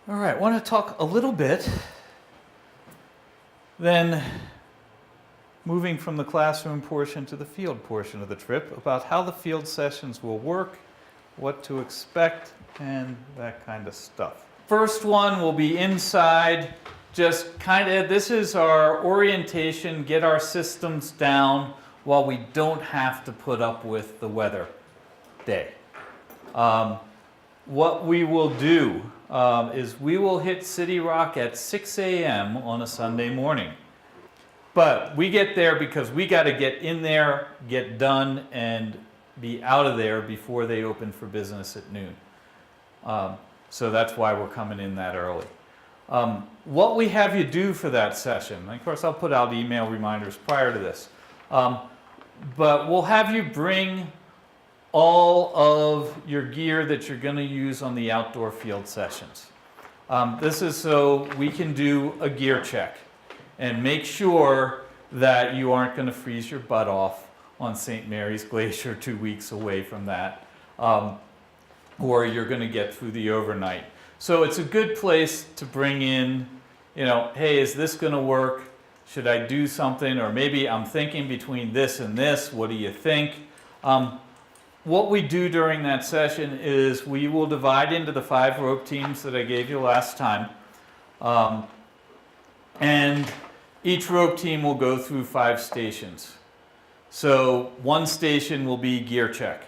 All right, I want to talk a little bit, then moving from the classroom portion to the field portion of the trip, about how the field sessions will work, what to expect, and that kind of stuff. First one will be inside, just kind of, this is our orientation, get our systems down while we don't have to put up with the weather day. What we will do is we will hit City Rock at 6 a.m. on a Sunday morning. But we get there because we got to get in there, get done, and be out of there before they open for business at noon. So that's why we're coming in that early. What we have you do for that session, of course I'll put out email reminders prior to this, but we'll have you bring all of your gear that you're going to use on the outdoor field sessions. This is so we can do a gear check and make sure that you aren't going to freeze your butt off on St. Mary's Glacier 2 weeks away from that, or you're going to get through the overnight. So it's a good place to bring in, you know, hey, is this going to work? Should I do something? Or maybe I'm thinking between this and this, what do you think? What we do during that session is we will divide into the 5 rope teams that I gave you last time. And each rope team will go through 5 stations. So one station will be gear check.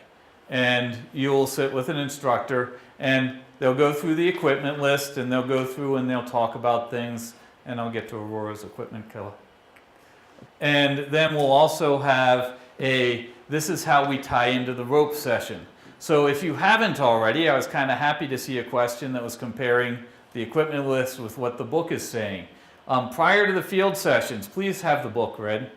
And you'll sit with an instructor and they'll go through the equipment list and they'll go through and they'll talk about things. And I'll get to Aurora's equipment killer. And then we'll also have this is how we tie into the rope session. So if you haven't already, I was kind of happy to see a question that was comparing the equipment list with what the book is saying. Prior to the field sessions, please have the book read.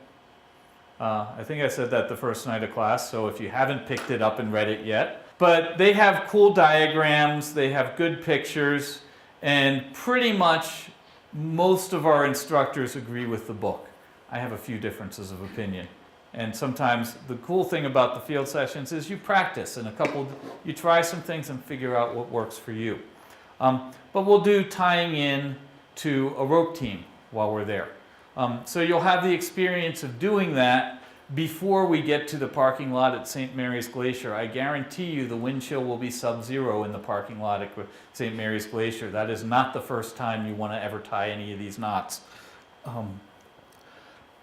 I think I said that the first night of class, so if you haven't picked it up and read it yet. But they have cool diagrams, they have good pictures, and pretty much most of our instructors agree with the book. I have a few differences of opinion. And sometimes the cool thing about the field sessions is you practice and you try some things and figure out what works for you. But we'll do tying in to a rope team while we're there. So you'll have the experience of doing that before we get to the parking lot at St. Mary's Glacier. I guarantee you the wind chill will be sub-zero in the parking lot at St. Mary's Glacier. That is not the first time you want to ever tie any of these knots.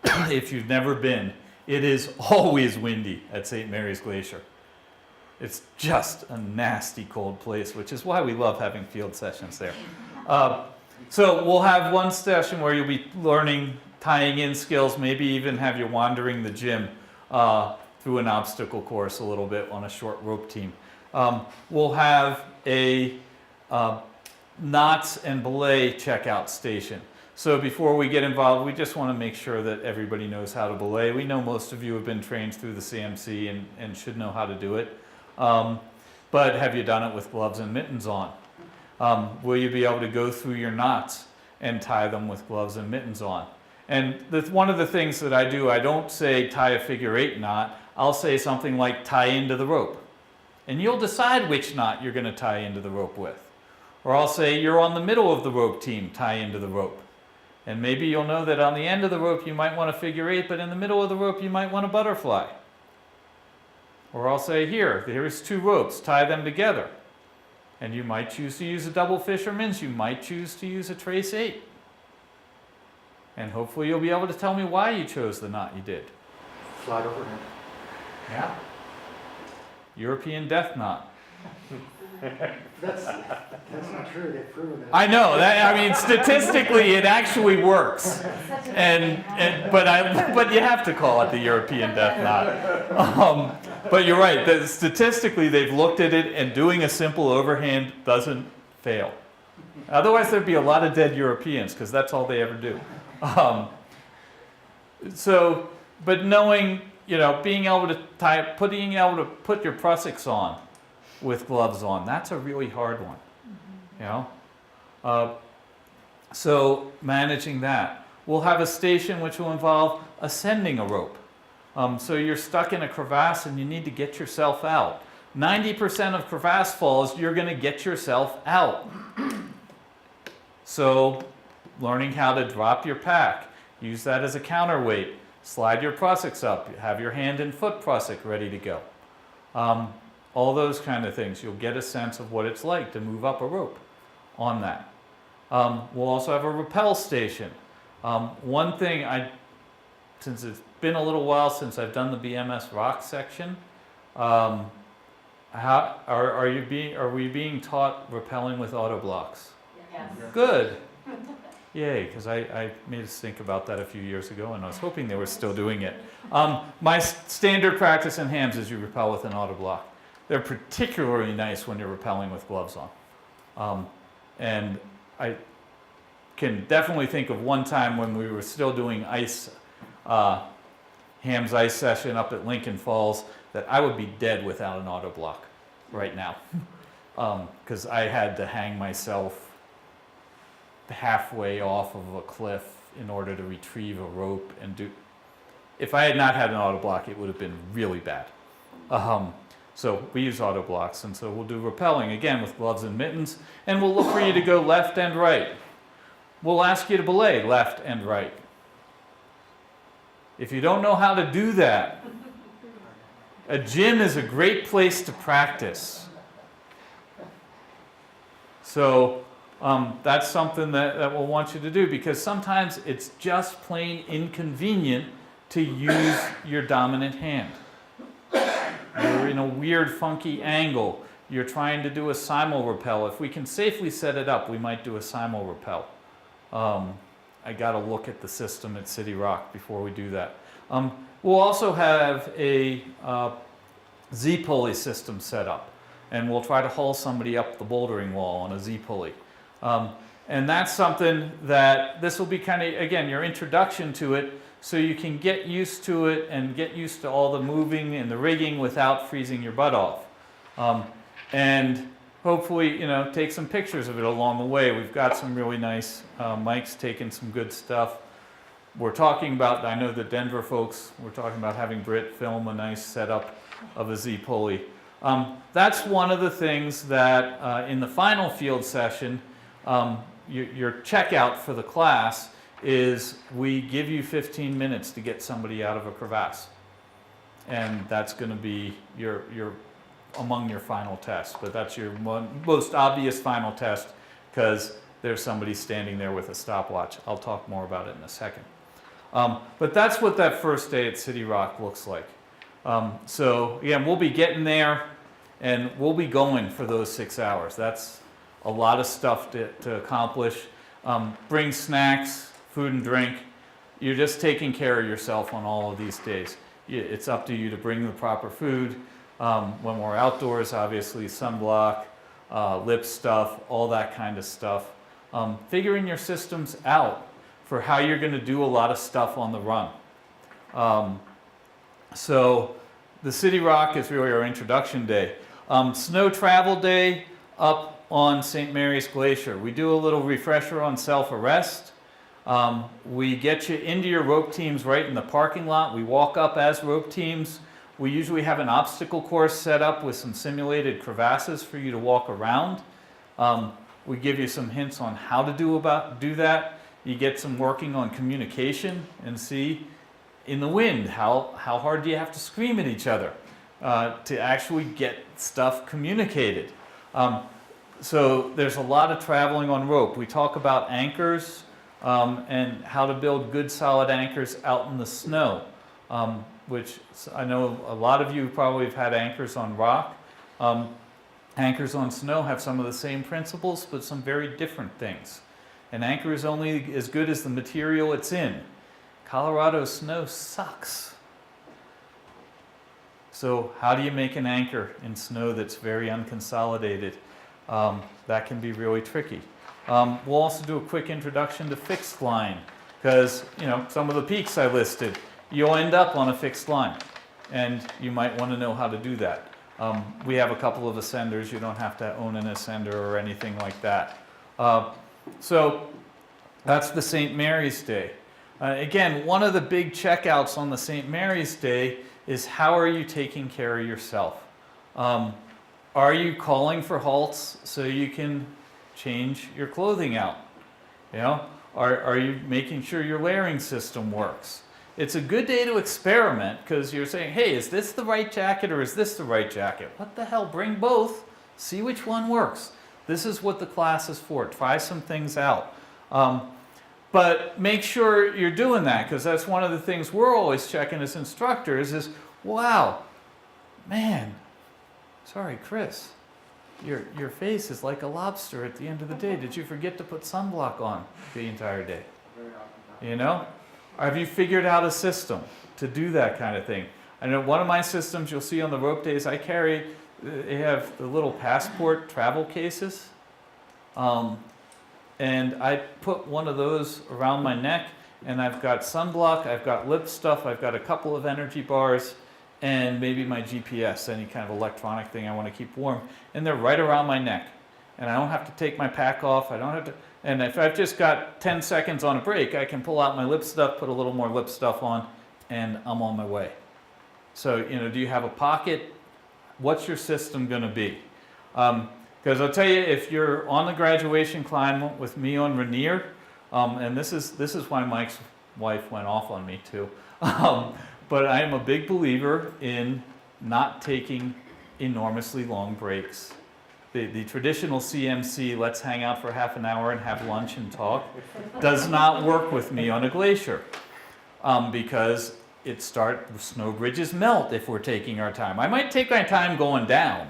If you've never been, it is always windy at St. Mary's Glacier. It's just a nasty cold place, which is why we love having field sessions there. So we'll have one session where you'll be learning tying in skills, maybe even have you wandering the gym through an obstacle course a little bit on a short rope team. We'll have a knots and belay checkout station. So before we get involved, we just want to make sure that everybody knows how to belay. We know most of you have been trained through the CMC and should know how to do it. But have you done it with gloves and mittens on? Will you be able to go through your knots and tie them with gloves and mittens on? And one of the things that I do, I don't say tie a figure 8 knot. I'll say something like tie into the rope. And you'll decide which knot you're going to tie into the rope with. Or I'll say you're on the middle of the rope team, tie into the rope. And maybe you'll know that on the end of the rope you might want a figure 8, but in the middle of the rope you might want a butterfly. Or I'll say here's 2 ropes, tie them together. And you might choose to use a double fisherman's, you might choose to use a trace 8. And hopefully you'll be able to tell me why you chose the knot you did. Slide overhead. Yeah. European death knot. That's not true. They've proven that. I know. I mean, statistically, it actually works. But you have to call it the European death knot. But you're right. Statistically, they've looked at it, and doing a simple overhand doesn't fail. Otherwise, there'd be a lot of dead Europeans, because that's all they ever do. But knowing, being able to being able to put your prussics on with gloves on, that's a really hard one. So managing that. We'll have a station which will involve ascending a rope. So you're stuck in a crevasse and you need to get yourself out. 90% of crevasse falls, you're going to get yourself out. So learning how to drop your pack, use that as a counterweight, slide your prussics up, have your hand and foot prusik ready to go. All those kind of things. You'll get a sense of what it's like to move up a rope on that. We'll also have a rappel station. One thing, since it's been a little while since I've done the BMS rock section, are we being taught rappelling with auto blocks? Yes. Good. Yay, because I made us think about that a few years ago, and I was hoping they were still doing it. My standard practice in HAMS is you rappel with an auto block. They're particularly nice when you're rappelling with gloves on. And I can definitely think of one time when we were still doing ice, HAMS ice session up at Lincoln Falls, that I would be dead without an auto block right now. Because I had to hang myself halfway off of a cliff in order to retrieve a rope and do. If I had not had an auto block, it would have been really bad. So we use auto blocks, and so we'll do rappelling again with gloves and mittens, and we'll look for you to go left and right. We'll ask you to belay left and right. If you don't know how to do that, a gym is a great place to practice. So that's something that we'll want you to do, because sometimes it's just plain inconvenient to use your dominant hand. You're in a weird, funky angle. You're trying to do a simul rappel. If we can safely set it up, we might do a simul rappel. I got to look at the system at City Rock before we do that. We'll also have a Z-pulley system set up, and we'll try to haul somebody up the bouldering wall on a Z-pulley. And that's something that this will be kind of, again, your introduction to it, so you can get used to it and get used to all the moving and the rigging without freezing your butt off. And hopefully, take some pictures of it along the way. We've got some really nice, Mike's taking some good stuff. We're talking about, I know the Denver folks, we're talking about having Britt film a nice setup of a Z-pulley. That's one of the things that in the final field session, your checkout for the class is we give you 15 minutes to get somebody out of a crevasse. And that's going to be among your final tests. But that's your most obvious final test, because there's somebody standing there with a stopwatch. I'll talk more about it in a second. But that's what that first day at City Rock looks like. So again, we'll be getting there, and we'll be going for those 6 hours. That's a lot of stuff to accomplish. Bring snacks, food and drink. You're just taking care of yourself on all of these days. It's up to you to bring the proper food. When we're outdoors, obviously sunblock, lip stuff, all that kind of stuff. Figuring your systems out for how you're going to do a lot of stuff on the run. So the City Rock is really our introduction day. Snow travel day up on St. Mary's Glacier. We do a little refresher on self-arrest. We get you into your rope teams right in the parking lot. We walk up as rope teams. We usually have an obstacle course set up with some simulated crevasses for you to walk around. We give you some hints on how to do that. You get some working on communication and see in the wind how hard do you have to scream at each other to actually get stuff communicated. So there's a lot of traveling on rope. We talk about anchors and how to build good solid anchors out in the snow, which I know a lot of you probably have had anchors on rock. Anchors on snow have some of the same principles, but some very different things. An anchor is only as good as the material it's in. Colorado snow sucks. So how do you make an anchor in snow that's very unconsolidated? That can be really tricky. We'll also do a quick introduction to fixed line, because some of the peaks I listed, you'll end up on a fixed line, and you might want to know how to do that. We have a couple of ascenders. You don't have to own an ascender or anything like that. So that's the St. Mary's Day. Again, one of the big checkouts on the St. Mary's Day is how are you taking care of yourself? Are you calling for halts so you can change your clothing out? You know, are you making sure your layering system works? It's a good day to experiment because you're saying, hey, is this the right jacket or is this the right jacket? What the hell, bring both, see which one works. This is what the class is for. Try some things out. But make sure you're doing that, because that's one of the things we're always checking as instructors is, wow, man, sorry, Chris, your face is like a lobster at the end of the day. Did you forget to put sunblock on the entire day? You know? Have you figured out a system to do that kind of thing? I know one of my systems you'll see on the rope days I carry, they have the little passport travel cases. And I put one of those around my neck, and I've got sunblock, I've got lip stuff, I've got a couple of energy bars, and maybe my GPS, any kind of electronic thing I want to keep warm. And they're right around my neck. And I don't have to take my pack off, I don't have to, and if I've just got 10 seconds on a break, I can pull out my lip stuff, put a little more lip stuff on, and I'm on my way. So, you know, do you have a pocket? What's your system going to be? Because I'll tell you, if you're on the graduation climb with me on Rainier, and this is why Mike's wife went off on me too, but I am a big believer in not taking enormously long breaks. The traditional CMC, let's hang out for half an hour and have lunch and talk, does not work with me on a glacier, because snow bridges melt if we're taking our time. I might take my time going down,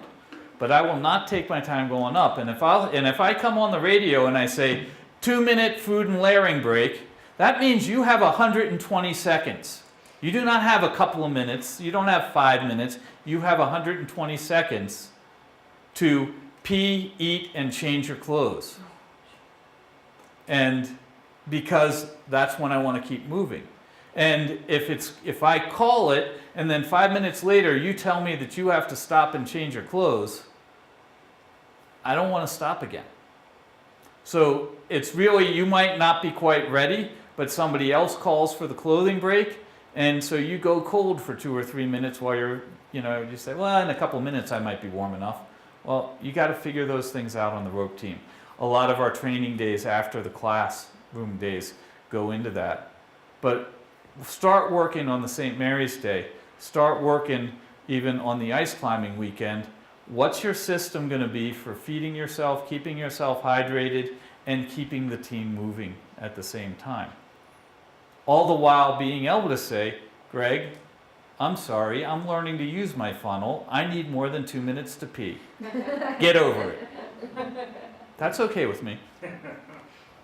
but I will not take my time going up. And if I come on the radio and I say 2-minute food and layering break, that means you have 120 seconds. You do not have a couple of minutes. You don't have 5 minutes. You have 120 seconds to pee, eat, and change your clothes. And because that's when I want to keep moving. And if I call it and then 5 minutes later you tell me that you have to stop and change your clothes, I don't want to stop again. So it's really, you might not be quite ready, but somebody else calls for the clothing break, and so you go cold for 2 or 3 minutes while you say, well, in a couple minutes I might be warm enough. Well, you got to figure those things out on the rope team. A lot of our training days after the classroom days go into that. But start working on the St. Mary's Day. Start working even on the ice climbing weekend. What's your system going to be for feeding yourself, keeping yourself hydrated, and keeping the team moving at the same time? All the while being able to say, Greg, I'm sorry, I'm learning to use my funnel. I need more than 2 minutes to pee. Get over it. That's okay with me.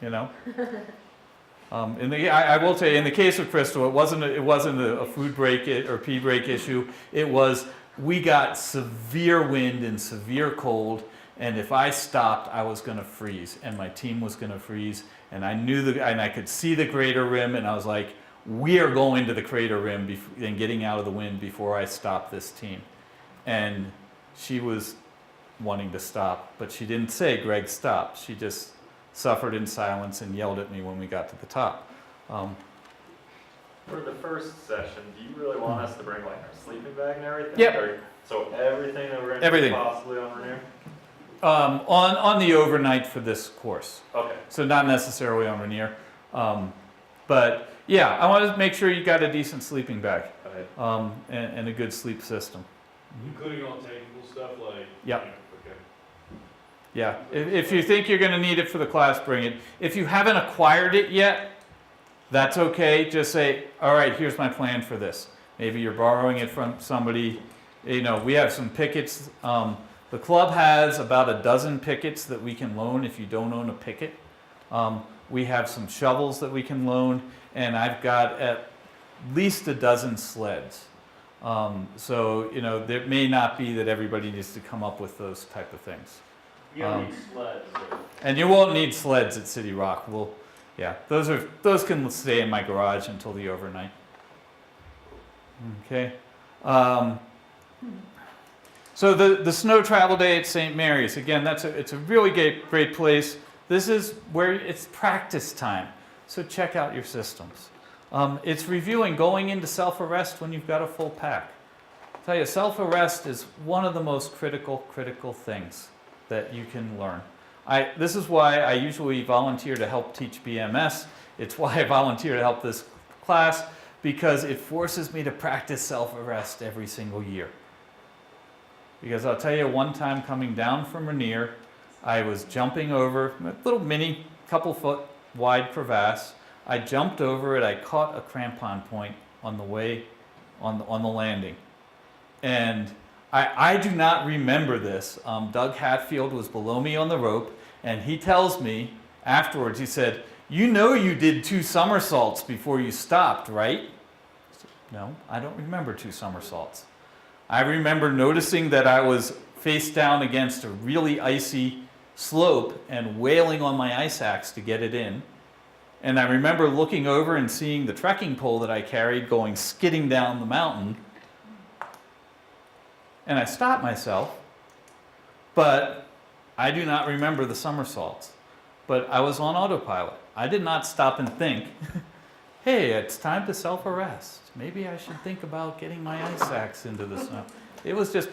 You know? I will tell you, in the case of Crystal, it wasn't a food break or pee break issue. It was, we got severe wind and severe cold, and if I stopped, I was going to freeze, and my team was going to freeze, and I knew and I could see the crater rim, and I was like, we are going to the crater rim and getting out of the wind before I stop this team. And she was wanting to stop, but she didn't say, Greg, stop. She just suffered in silence and yelled at me when we got to the top. For the first session, do you really want us to bring like our sleeping bag and everything? Yep. So everything that we're going to do possibly on Rainier? On the overnight for this course. Okay. So not necessarily on Rainier. But yeah, I want to make sure you got a decent sleeping bag and a good sleep system. Including all technical stuff like... Yep. Okay. Yeah, if you think you're going to need it for the class, bring it. If you haven't acquired it yet, that's okay. Just say, all right, here's my plan for this. Maybe you're borrowing it from somebody. You know, we have some pickets. The club has about a dozen pickets that we can loan if you don't own a picket. We have some shovels that we can loan, and I've got at least a dozen sleds. So, you know, there may not be that everybody needs to come up with those type of things. You don't need sleds. And you won't need sleds at City Rock. Yeah, those can stay in my garage until the overnight. Okay. So the snow travel day at St. Mary's, again, it's a really great place. This is where it's practice time. So check out your systems. It's reviewing, going into self-arrest when you've got a full pack. I'll tell you, self-arrest is one of the most critical things that you can learn. This is why I usually volunteer to help teach BMS. It's why I volunteer to help this class, because it forces me to practice self-arrest every single year. Because I'll tell you, one time coming down from Rainier, I was jumping over a little mini, couple foot wide crevasse. I jumped over it, I caught a crampon point on the way, on the landing. And I do not remember this. Doug Hatfield was below me on the rope, and he tells me afterwards, he said, "You know you did 2 somersaults before you stopped, right?" I said, "No, I don't remember 2 somersaults. I remember noticing that I was face down against a really icy slope and wailing on my ice axe to get it in. And I remember looking over and seeing the trekking pole that I carried going skidding down the mountain. And I stopped myself, but I do not remember the somersaults. But I was on autopilot. I did not stop and think, hey, it's time to self-arrest. Maybe I should think about getting my ice axe into the snow. It was just,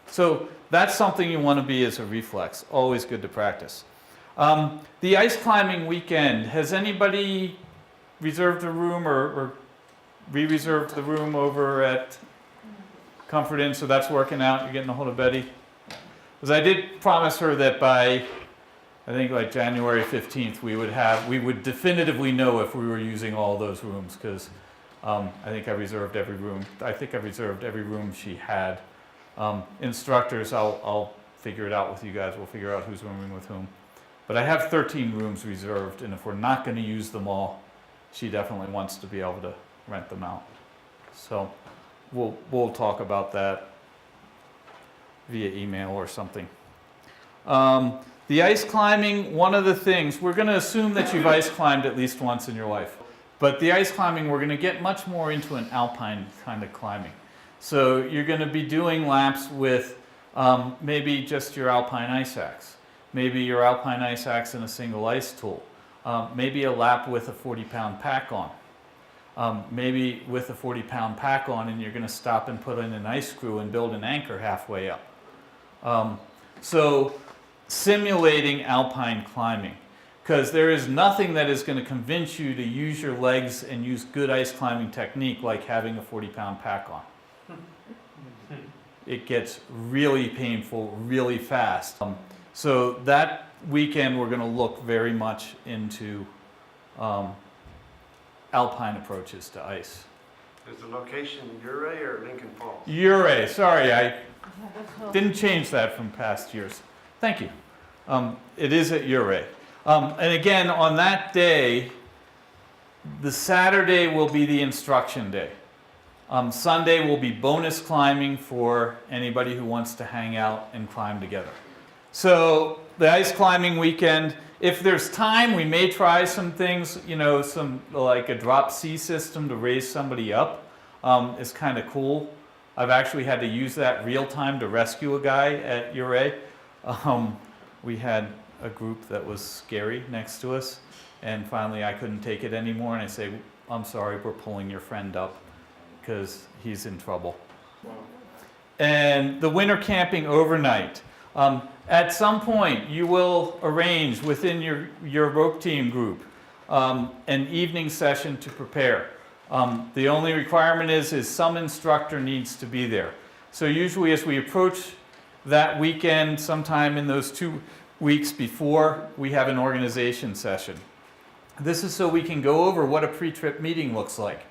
so that's something you want to be as a reflex. Always good to practice. The ice climbing weekend, has anybody reserved a room or re-reserved the room over at Comfort Inn? So that's working out. You're getting a hold of Betty? Because I did promise her that by, I think like January 15th, we would definitively know if we were using all those rooms, because I think I reserved every room. I think I reserved every room she had. Instructors, I'll figure it out with you guys. We'll figure out who's rooming with whom. But I have 13 rooms reserved, and if we're not going to use them all, she definitely wants to be able to rent them out. So we'll talk about that via email or something. The ice climbing, one of the things, we're going to assume that you've ice climbed at least once in your life. But the ice climbing, we're going to get much more into an alpine kind of climbing. So you're going to be doing laps with maybe just your alpine ice axe. Maybe your alpine ice axe and a single ice tool. Maybe a lap with a 40-pound pack on. Maybe with a 40-pound pack on, and you're going to stop and put in an ice screw and build an anchor halfway up. So simulating alpine climbing, because there is nothing that is going to convince you to use your legs and use good ice climbing technique like having a 40-pound pack on. It gets really painful really fast. So that weekend we're going to look very much into alpine approaches to ice. Is the location Ouray or Lincoln Falls? Ouray, sorry, I didn't change that from past years. Thank you. It is at Ouray. And again, on that day, the Saturday will be the instruction day. Sunday will be bonus climbing for anybody who wants to hang out and climb together. So the ice climbing weekend, if there's time, we may try some things, you know, some like a drop C system to raise somebody up. Is kind of cool. I've actually had to use that real time to rescue a guy at Ouray. We had a group that was scary next to us, and finally I couldn't take it anymore, and I say, I'm sorry, we're pulling your friend up because he's in trouble. Wow. And the winter camping overnight. At some point, you will arrange within your rope team group an evening session to prepare. The only requirement is some instructor needs to be there. So usually as we approach that weekend, sometime in those 2 weeks before, we have an organization session. This is so we can go over what a pre-trip meeting looks like.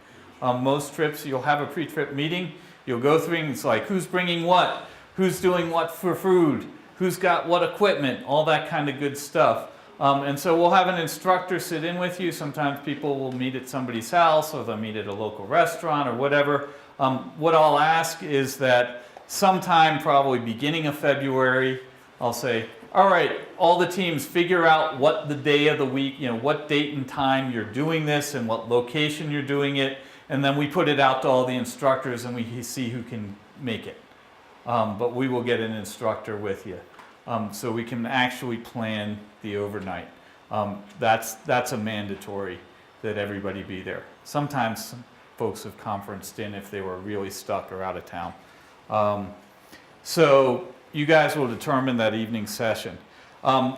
Most trips, you'll have a pre-trip meeting. You'll go through things like who's bringing what, who's doing what for food, who's got what equipment, all that kind of good stuff. And so we'll have an instructor sit in with you. Sometimes people will meet at somebody's house, or they'll meet at a local restaurant or whatever. What I'll ask is that sometime probably beginning of February, I'll say, all right, all the teams figure out what the day of the week, you know, what date and time you're doing this and what location you're doing it. And then we put it out to all the instructors and we see who can make it. But we will get an instructor with you. So we can actually plan the overnight. That's a mandatory that everybody be there. Sometimes some folks have conferenced in if they were really stuck or out of town. So you guys will determine that evening session.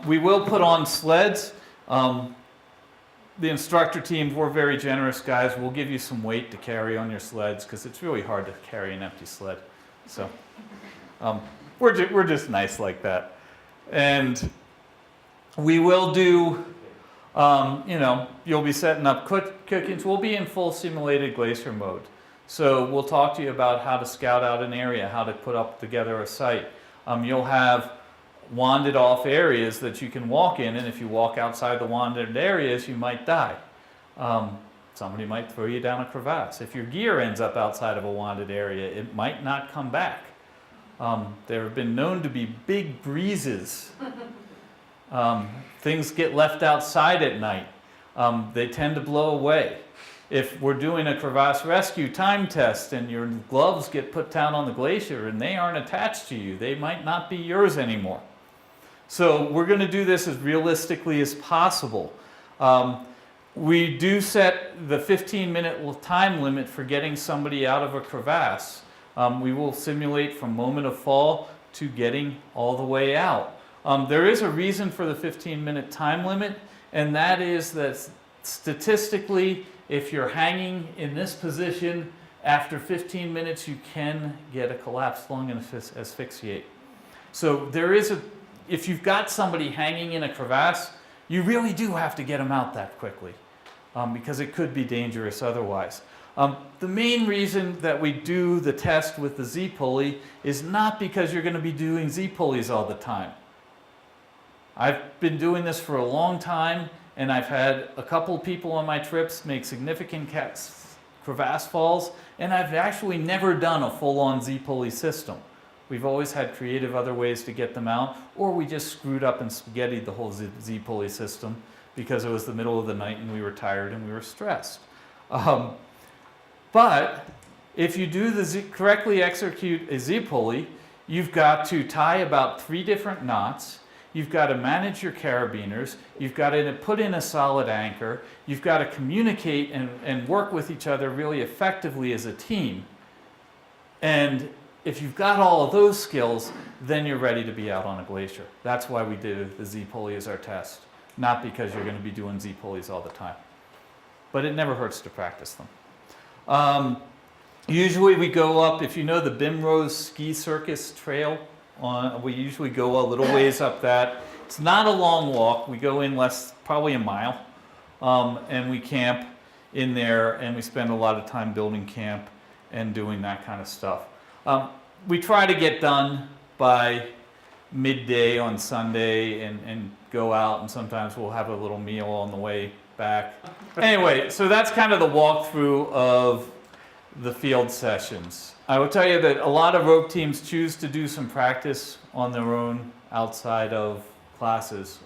We will put on sleds. The instructor team, we're very generous guys. We'll give you some weight to carry on your sleds because it's really hard to carry an empty sled. So we're just nice like that. And we will do, you'll be setting up cookings. We'll be in full simulated glacier mode. So we'll talk to you about how to scout out an area, how to put up together a site. You'll have wanded off areas that you can walk in, and if you walk outside the wandered areas, you might die. Somebody might throw you down a crevasse. If your gear ends up outside of a wandered area, it might not come back. There have been known to be big breezes. Things get left outside at night. They tend to blow away. If we're doing a crevasse rescue time test and your gloves get put down on the glacier and they aren't attached to you, they might not be yours anymore. So we're going to do this as realistically as possible. We do set the 15-minute time limit for getting somebody out of a crevasse. We will simulate from moment of fall to getting all the way out. There is a reason for the 15-minute time limit, and that is that statistically, if you're hanging in this position, after 15 minutes you can get a collapsed lung and asphyxiate. So if you've got somebody hanging in a crevasse, you really do have to get them out that quickly because it could be dangerous otherwise. The main reason that we do the test with the Z-pulley is not because you're going to be doing Z-pulleys all the time. I've been doing this for a long time, and I've had a couple people on my trips make significant crevasse falls, and I've actually never done a full-on Z-pulley system. We've always had creative other ways to get them out, or we just screwed up and spaghettied the whole Z-pulley system because it was the middle of the night and we were tired and we were stressed. But if you do correctly execute a Z-pulley, you've got to tie about 3 different knots. You've got to manage your carabiners. You've got to put in a solid anchor. You've got to communicate and work with each other really effectively as a team. And if you've got all of those skills, then you're ready to be out on a glacier. That's why we did the Z-pulley as our test, not because you're going to be doing Z-pulleys all the time. But it never hurts to practice them. Usually we go up, if you know the Bimrose Ski Circus Trail, we usually go a little ways up that. It's not a long walk. We go in probably a mile, and we camp in there, and we spend a lot of time building camp and doing that kind of stuff. We try to get done by midday on Sunday and go out, and sometimes we'll have a little meal on the way back. Anyway, so that's kind of the walkthrough of the field sessions. I will tell you that a lot of rope teams choose to do some practice on their own outside of classes,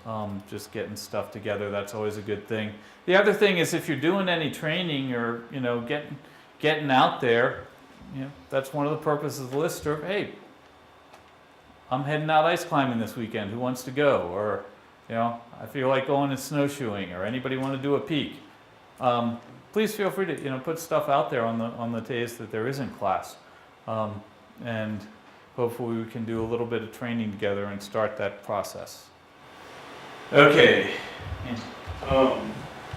just getting stuff together. That's always a good thing. The other thing is if you're doing any training or getting out there, that's one of the purposes of the listserv. Hey, I'm heading out ice climbing this weekend. Who wants to go? Or I feel like going and snowshoeing. Or anybody want to do a peak? Please feel free to put stuff out there on the days that there isn't class, and hopefully we can do a little bit of training together and start that process. Okay.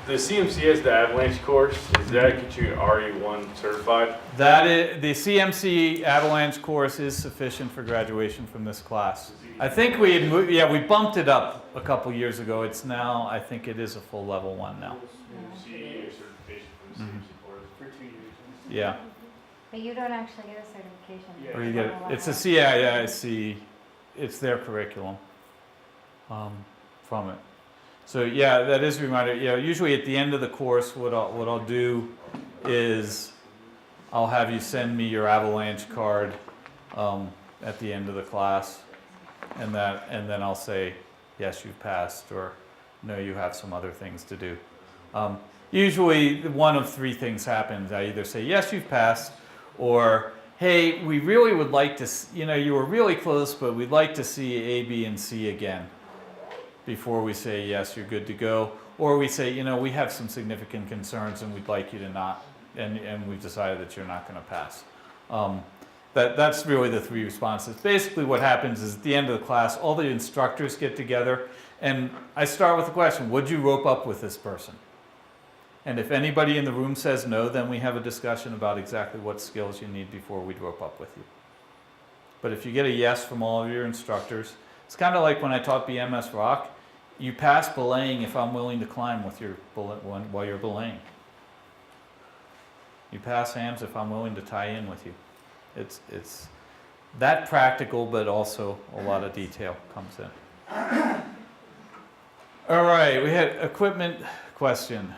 The CMC has the avalanche course. Does that get you RE1 certified? That is, the CMC avalanche course is sufficient for graduation from this class. I think we bumped it up a couple years ago. It's now, I think it is a full level 1 now. CMC certification from the CMC course. For 2 years. Yeah. But you don't actually get a certification. Yeah. Or you get it's a CIIC. It's their curriculum from it. So yeah, that is a reminder. Usually at the end of the course, what I'll do is I'll have you send me your avalanche card at the end of the class, and then I'll say yes, you've passed, or no, you have some other things to do. Usually one of 3 things happens. I either say yes, you've passed, or hey, we really would like to, you were really close, but we'd like to see A, B, and C again before we say yes, you're good to go. Or we say, we have some significant concerns and we'd like you to not, and we've decided that you're not going to pass. That's really the three responses. Basically what happens is at the end of the class, all the instructors get together and I start with the question, would you rope up with this person? And if anybody in the room says no, then we have a discussion about exactly what skills you need before we'd rope up with you. But if you get a yes from all of your instructors, it's kind of like when I taught BMS Rock, you pass belaying if I'm willing to climb with your while you're belaying. You pass HAMS if I'm willing to tie in with you. It's that practical, but also a lot of detail comes in. All right, we had equipment question.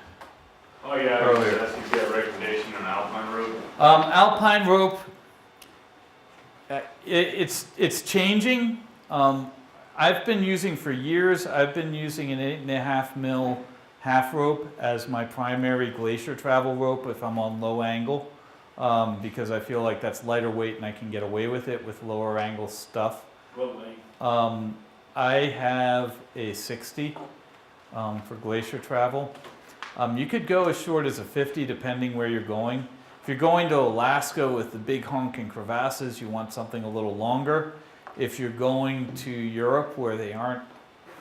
Oh yeah, I was Earlier. asking if you had a recommendation on alpine rope. Alpine rope, it's changing. I've been using for years, I've been using an 8.5 mil half rope as my primary glacier travel rope if I'm on low angle, because I feel like that's lighter weight and I can get away with it with lower angle stuff. What length? I have a 60 for glacier travel. You could go as short as a 50 depending where you're going. If you're going to Alaska with the big honking crevasses, you want something a little longer. If you're going to Europe where they aren't,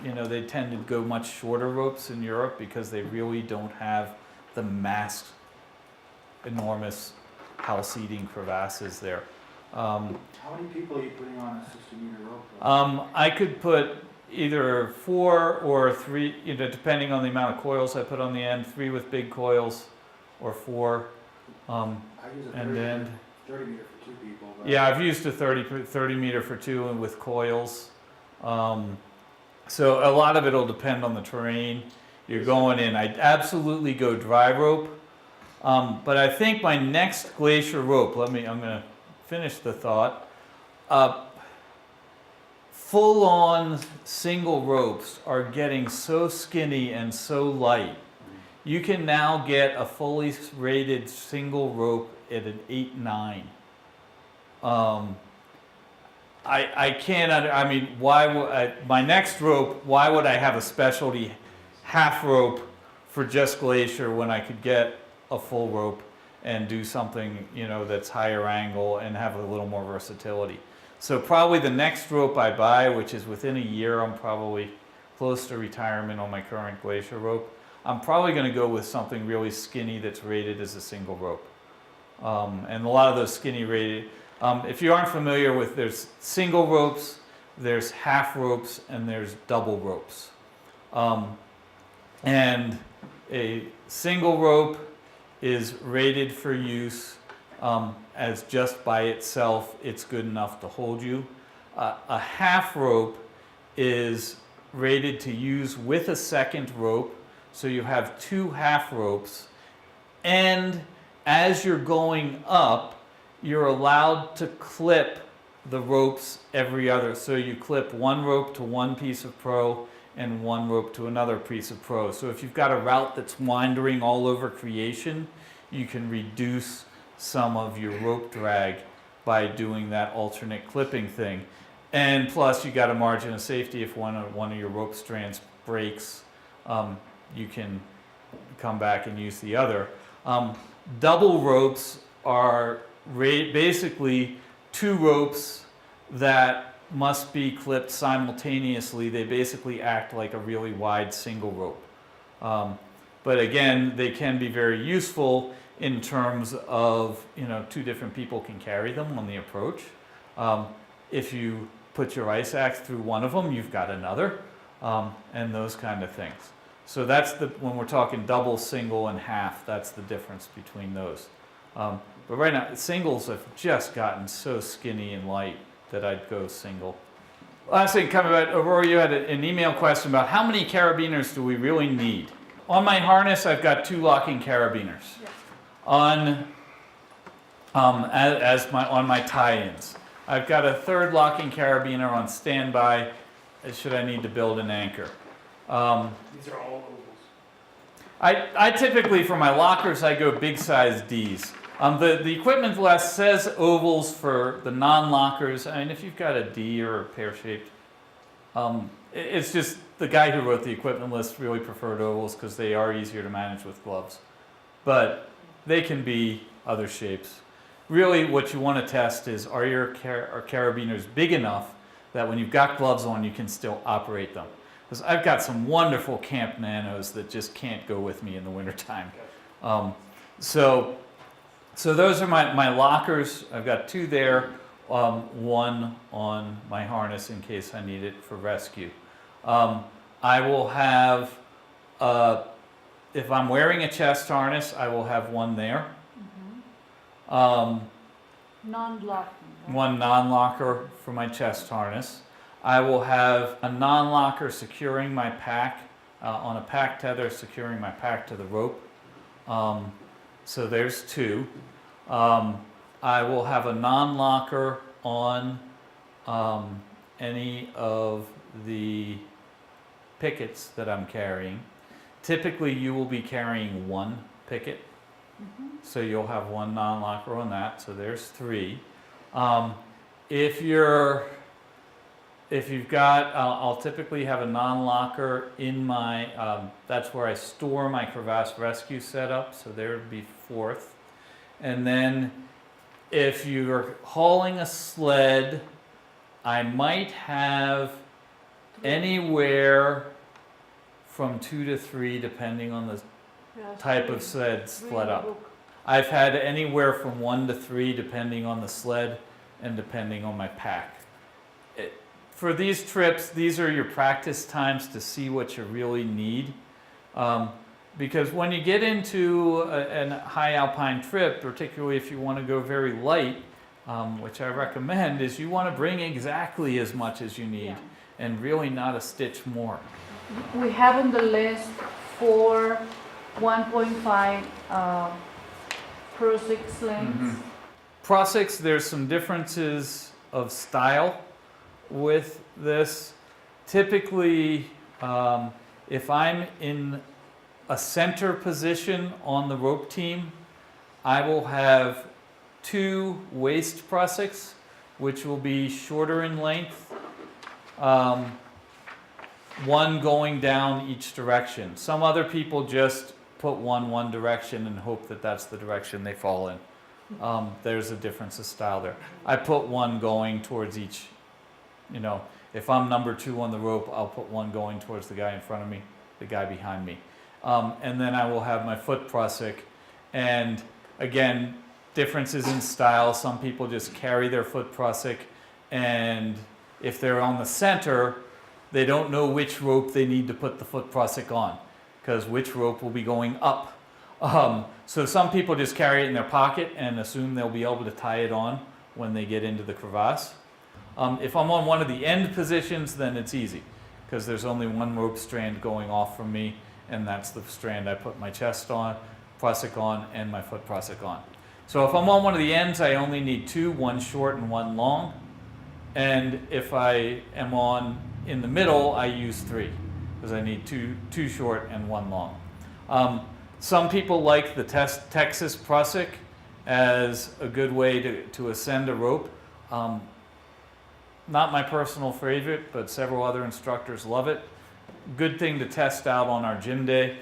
they tend to go much shorter ropes in Europe because they really don't have the massed, enormous house-eating crevasses there. How many people are you putting on a 60-meter rope? I could put either 4 or 3, depending on the amount of coils I put on the end, 3 with big coils or 4. I use a And then, 30 meter for 2 people. But yeah, I've used a 30 meter for 2 and with coils. So a lot of it will depend on the terrain you're going in. I'd absolutely go dry rope. But I think my next glacier rope, I'm going to finish the thought. Full-on single ropes are getting so skinny and so light. You can now get a fully rated single rope at an 8.9. I can't, why would my next rope, why would I have a specialty half rope for just glacier when I could get a full rope and do something, that's higher angle and have a little more versatility. So probably the next rope I buy, which is within a year, I'm probably close to retirement on my current glacier rope. I'm probably going to go with something really skinny that's rated as a single rope. And a lot of those skinny rated, if you aren't familiar with, there's single ropes, there's half ropes, and there's double ropes. And a single rope is rated for use as just by itself, it's good enough to hold you. A half rope is rated to use with a second rope, so you have 2 half ropes, and as you're going up, you're allowed to clip the ropes every other. So you clip 1 rope to one piece of pro and 1 rope to another piece of pro. So if you've got a route that's wandering all over creation, you can reduce some of your rope drag by doing that alternate clipping thing. And plus you got a margin of safety if one of your rope strands breaks, you can come back and use the other. Double ropes are basically 2 ropes that must be clipped simultaneously. They basically act like a really wide single rope. But again, they can be very useful in terms of, 2 different people can carry them on the approach. If you put your ice axe through one of them, you've got another, and those kind of things. So that's when we're talking double, single, and half, that's the difference between those. But right now, singles have just gotten so skinny and light that I'd go single. Last thing, coming back, Aurora, you had an email question about how many carabiners do we really need? On my harness, I've got 2 locking carabiners. Yes. On my tie-ins, I've got a 3rd locking carabiner on standby should I need to build an anchor. these are all ovals. I typically, for my lockers, I go big size Ds. The equipment list says ovals for the non-lockers. I mean, if you've got a D or a pear-shaped, it's just the guy who wrote the equipment list really preferred ovals because they are easier to manage with gloves. But they can be other shapes. really what you want to test is, are your carabiners big enough that when you've got gloves on, you can still operate them? Because I've got some wonderful Camp Nanos that just can't go with me in the wintertime. So those are my lockers. I've got 2 there, 1 on my harness in case I need it for rescue. I will have, if I'm wearing a chest harness, I will have 1 there. Non-locking. right? 1 non-locker for my chest harness. I will have a non-locker securing my pack, on a pack tether, securing my pack to the rope. So there's 2. I will have a non-locker on any of the pickets that I'm carrying. Typically you will be carrying 1 picket. So you'll have 1 non-locker on that, so there's 3. If you've got, I'll typically have a non-locker in my, that's where I store my crevasse rescue setup, so there would be 4th. And then if you're hauling a sled, I might have anywhere from 2 to 3, depending on the type of sled split up. I've had anywhere from 1 to 3 depending on the sled and depending on my pack. For these trips, these are your practice times to see what you really need. Because when you get into a high alpine trip, particularly if you want to go very light, which I recommend, is you want to bring exactly as much as you need and really not a stitch more. We have on the list 4 1.5 Pro 6 lengths. Pro 6, there's some differences of style with this. Typically, if I'm in a center position on the rope team, I will have 2 waist Pro 6, which will be shorter in length. 1 going down each direction. Some other people just put one direction and hope that that's the direction they fall in. There's a difference of style there. I put 1 going towards each, if I'm number 2 on the rope, I'll put 1 going towards the guy in front of me, the guy behind me. And then I will have my foot prusik. And again, differences in style. Some people just carry their foot prusik, and if they're on the center, they don't know which rope they need to put the foot prusik on, because which rope will be going up. So some people just carry it in their pocket and assume they'll be able to tie it on when they get into the crevasse. If I'm on one of the end positions, then it's easy, because there's only 1 rope strand going off from me, and that's the strand I put my chest on, prusik on, and my foot prusik on. So if I'm on one of the ends, I only need 2, 1 short and 1 long. And if I am on in the middle, I use 3, because I need 2 short and 1 long. Some people like the Texas prusik as a good way to ascend a rope. Not my personal favorite, but several other instructors love it. Good thing to test out on our gym day.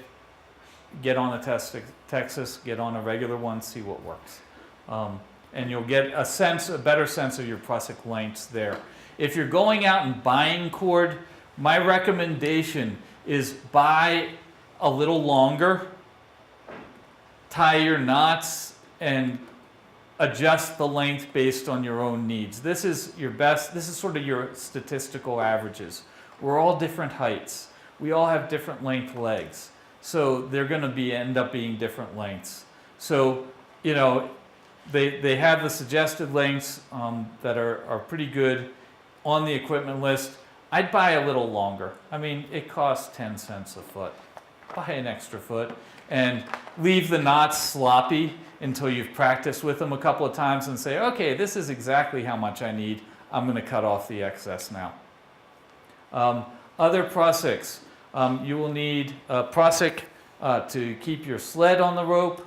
Get on a Texas, get on a regular one, see what works. And you'll get a better sense of your prusik lengths there. If you're going out and buying cord, my recommendation is buy a little longer, tie your knots, and adjust the length based on your own needs. This is your best, this is sort of your statistical averages. We're all different heights. We all have different length legs. So they're going to end up being different lengths. So, they have the suggested lengths that are pretty good on the equipment list. I'd buy a little longer. I mean, it costs 10 cents a foot. Buy an extra foot and leave the knots sloppy until you've practiced with them a couple of times and say, okay, this is exactly how much I need. I'm going to cut off the excess now. Other prusiks. You will need a prusik to keep your sled on the rope.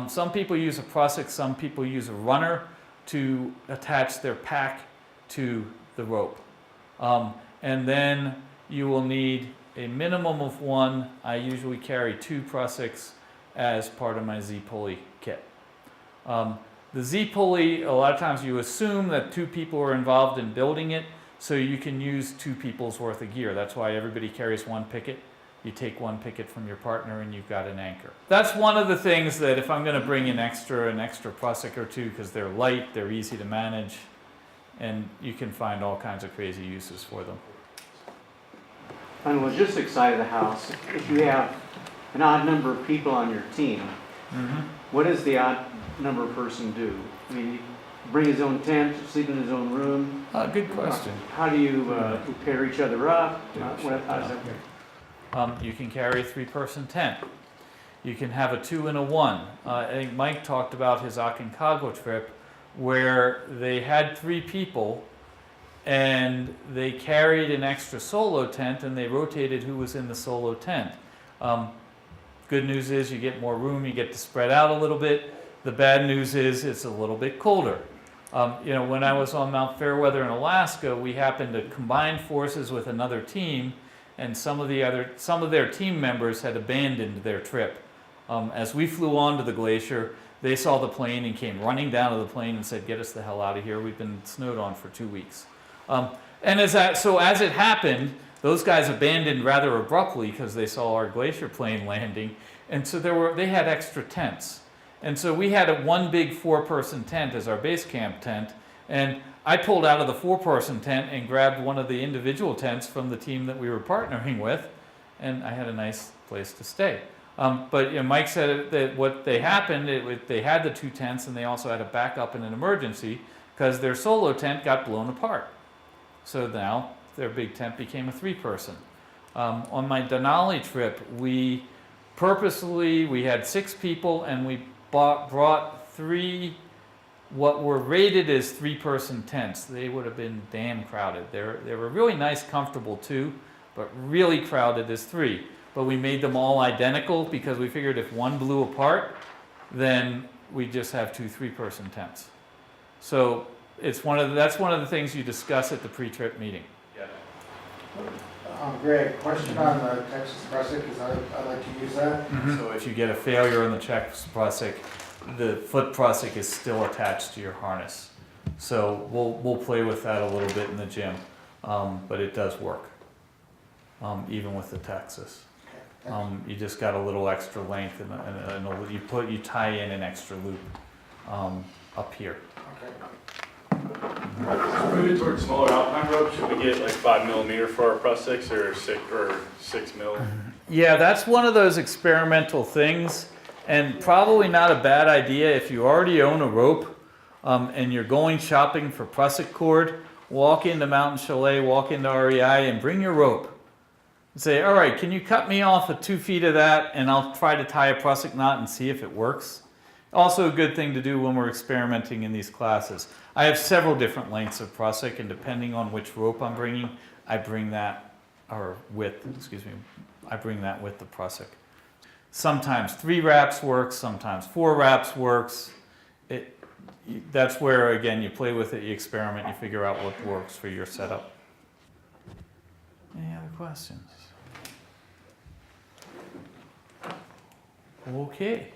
Some people use a prusik, some people use a runner to attach their pack to the rope. And then you will need a minimum of 1. I usually carry 2 prusiks as part of my Z-pulley kit. The Z pulley, a lot of times you assume that 2 people are involved in building it, so you can use 2 people's worth of gear. That's why everybody carries 1 picket. You take 1 picket from your partner and you've got an anchor. That's one of the things that if I'm going to bring in an extra prusik or 2, because they're light, they're easy to manage, and you can find all kinds of crazy uses for them. On the logistics side of the house, if you have an odd number of people on your team, what does the odd number person do? I mean, bring his own tent, sleep in his own room? Good question. How do you pair each other up? How does that work? You can carry a 3-person tent. You can have a 2 and a 1. I think Mike talked about his Aconcagua trip where they had 3 people and they carried an extra solo tent and they rotated who was in the solo tent. Good news is you get more room, you get to spread out a little bit. The bad news is it's a little bit colder. When I was on Mount Fairweather in Alaska, we happened to combine forces with another team, and some of their team members had abandoned their trip. As we flew onto the glacier, they saw the plane and came running down to the plane and said, "Get us the hell out of here. We've been snowed on for 2 weeks." And as it happened, those guys abandoned rather abruptly because they saw our glacier plane landing, and so they had extra tents. And so we had 1 big 4-person tent as our base camp tent, and I pulled out of the 4-person tent and grabbed one of the individual tents from the team that we were partnering with, and I had a nice place to stay. But Mike said that what they happened, they had the 2 tents and they also had a backup in an emergency because their solo tent got blown apart. So now their big tent became a 3-person. On my Denali trip, we had 6 people and we brought 3 what were rated as 3-person tents. They would have been damn crowded. They were really nice, comfortable too, but really crowded as 3. But we made them all identical because we figured if one blew apart, then we just have 2 3-person tents. So that's one of the things you discuss at the pre-trip meeting. Yeah. Greg, question on the Texas prusik, because I'd like to use that. So if you get a failure on the Texas prusik, the foot prusik is still attached to your harness. So we'll play with that a little bit in the gym, but it does work, even with the Texas. You just got a little extra length, and you tie in an extra loop up here. Moving towards smaller alpine rope, should we get like 5mm for our prusiks or 6 mil? Yeah, that's one of those experimental things, and probably not a bad idea if you already own a rope and you're going shopping for prusik cord. Walk into Mountain Chalet, walk into REI, and bring your rope. Say, all right, can you cut me off 2 feet of that, and I'll try to tie a prusik knot and see if it works. Also a good thing to do when we're experimenting in these classes. I have several different lengths of prusik, and depending on which rope I'm bringing, I bring that with the prusik. Sometimes 3 wraps works, sometimes 4 wraps works. That's where, again, you play with it, you experiment, you figure out what works for your setup. Any other questions? Okay.